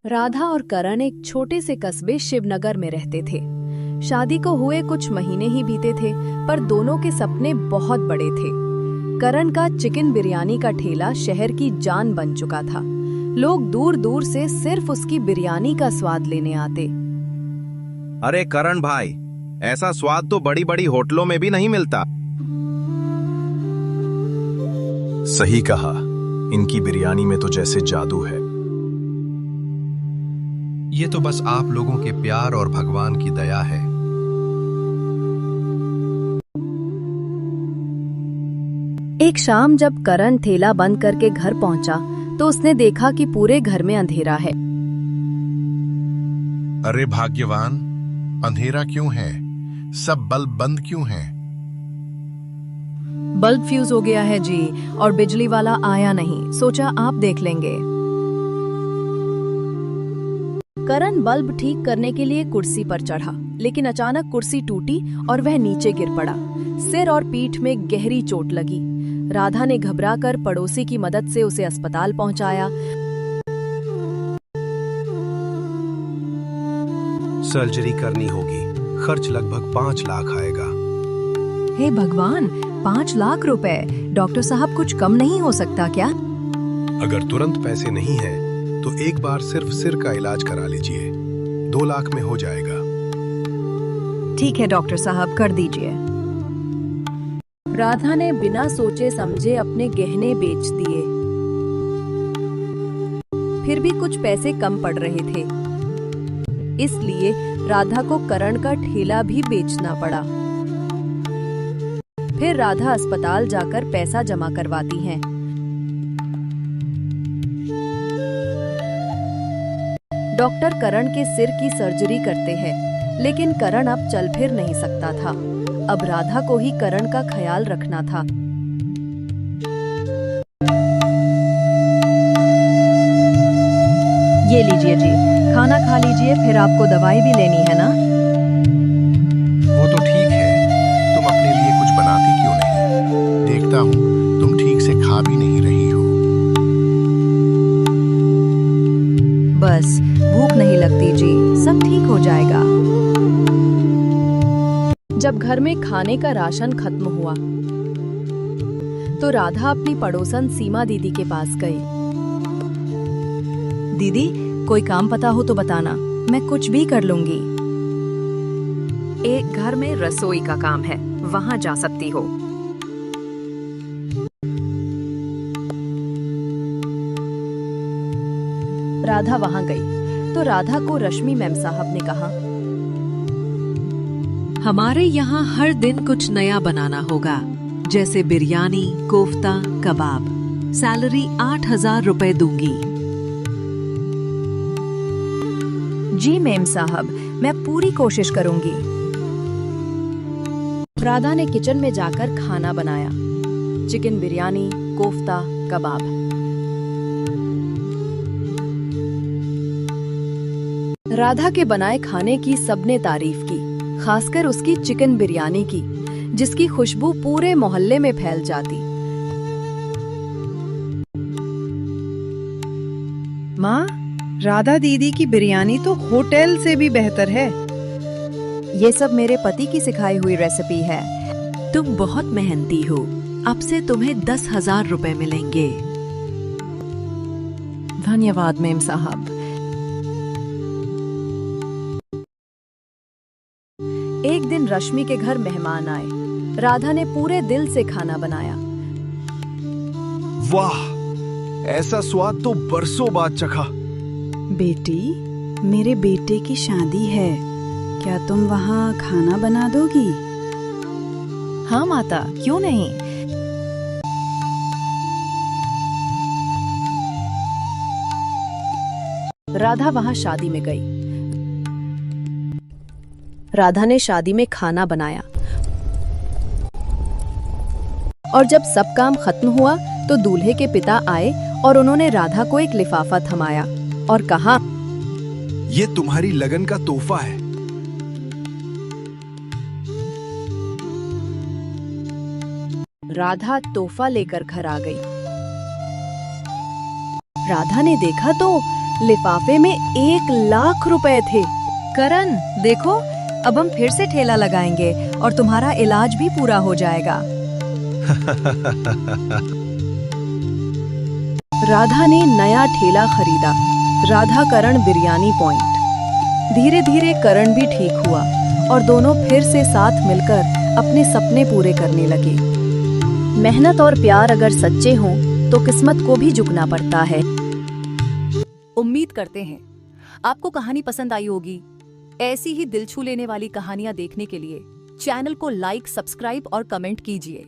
राधा और करण एक छोटे से कस्बे शिवनगर में रहते थे। शादी को हुए कुछ महीने ही बीते थे, पर दोनों के सपने बहुत बड़े थे। करण का चिकन बिरयानी का ठेला शहर की जान बन चुका था। लोग दूर दूर से सिर्फ उसकी बिरयानी का स्वाद लेने आते। अरे करण भाई, ऐसा स्वाद तो बड़ी बड़ी होटलों में भी नहीं मिलता। सही कहा, इनकी बिरयानी में तो जैसे जादू है। ये तो बस आप लोगों के प्यार और भगवान की दया है। एक शाम जब करण ठेला बंद करके घर पहुंचा तो उसने देखा कि पूरे घर में अंधेरा है। अरे भाग्यवान, अंधेरा क्यों है? सब बल्ब बंद क्यों हैं? बल्ब फ्यूज हो गया है जी, और बिजली वाला आया नहीं, सोचा आप देख लेंगे। करण बल्ब ठीक करने के लिए कुर्सी पर चढ़ा, लेकिन अचानक कुर्सी टूटी और वह नीचे गिर पड़ा। सिर और पीठ में गहरी चोट लगी। राधा ने घबराकर पड़ोसी की मदद से उसे अस्पताल पहुंचाया। सर्जरी करनी होगी, खर्च लगभग 5 लाख आएगा। हे भगवान, 5 लाख रुपए! डॉक्टर साहब, कुछ कम नहीं हो सकता क्या? अगर तुरंत पैसे नहीं हैं, तो एक बार सिर्फ सिर का इलाज करा लीजिए, 2 लाख में हो जाएगा। ठीक है डॉक्टर साहब, कर दीजिए। राधा ने बिना सोचे समझे अपने गहने बेच दिए। फिर भी कुछ पैसे कम पड़ रहे थे, इसलिए राधा को करण का ठेला भी बेचना पड़ा। फिर राधा अस्पताल जाकर पैसा जमा करवाती हैं। डॉक्टर करण के सिर की सर्जरी करते हैं, लेकिन करण अब चल फिर नहीं सकता था। अब राधा को ही करण का ख्याल रखना था। ये लीजिए जी, खाना खा लीजिए, फिर आपको दवाई भी लेनी है ना? वो तो ठीक है, तुम अपने लिए कुछ बनाती क्यों नहीं? देखता हूँ तुम ठीक से खा भी नहीं रही हो। बस भूख नहीं लगती जी, सब ठीक हो जाएगा। जब घर में खाने का राशन खत्म हुआ तो राधा अपनी पड़ोसन सीमा दीदी के पास गई। दीदी, कोई काम पता हो तो बताना, मैं कुछ भी कर लूंगी। एक घर में रसोई का काम है, वहां जा सकती हो। राधा वहां गई तो राधा को रश्मि मैम साहब ने कहा, हमारे यहाँ हर दिन कुछ नया बनाना होगा, जैसे बिरयानी, कोफ्ता, कबाब। सैलरी 8,000 रुपए दूंगी। जी मैम साहब, मैं पूरी कोशिश करूंगी। राधा ने किचन में जाकर खाना बनाया, चिकन बिरयानी, कोफ्ता, कबाब। राधा के बनाए खाने की सबने तारीफ की, खासकर उसकी चिकन बिरयानी की, जिसकी खुशबू पूरे मोहल्ले में फैल जाती। माँ, राधा दीदी की बिरयानी तो होटल से भी बेहतर है। ये सब मेरे पति की सिखाई हुई रेसिपी है। तुम बहुत मेहनती हो, अब से तुम्हें 10,000 रुपए मिलेंगे। धन्यवाद मैम साहब। एक दिन रश्मि के घर मेहमान आए। राधा ने पूरे दिल से खाना बनाया। वाह, ऐसा स्वाद तो बरसों बाद चखा। बेटी, मेरे बेटे की शादी है, क्या तुम वहाँ खाना बना दोगी? हाँ माता, क्यों नहीं। राधा वहां शादी में गई। राधा ने शादी में खाना बनाया और जब सब काम खत्म हुआ तो दूल्हे के पिता आए और उन्होंने राधा को एक लिफाफा थमाया और कहा, ये तुम्हारी लगन का तोहफा है। राधा तोहफा लेकर घर आ गई। राधा ने देखा तो लिफाफे में 1 लाख रुपए थे। करण देखो, अब हम फिर से ठेला लगाएंगे और तुम्हारा इलाज भी पूरा हो जाएगा। राधा ने नया ठेला खरीदा, राधा करण बिरयानी पॉइंट। धीरे धीरे करण भी ठीक हुआ और दोनों फिर से साथ मिलकर अपने सपने पूरे करने लगे। मेहनत और प्यार अगर सच्चे हों तो किस्मत को भी झुकना पड़ता है। उम्मीद करते हैं आपको कहानी पसंद आई होगी। ऐसी ही दिल छू लेने वाली कहानियां देखने के लिए चैनल को लाइक, सब्सक्राइब और कमेंट कीजिए।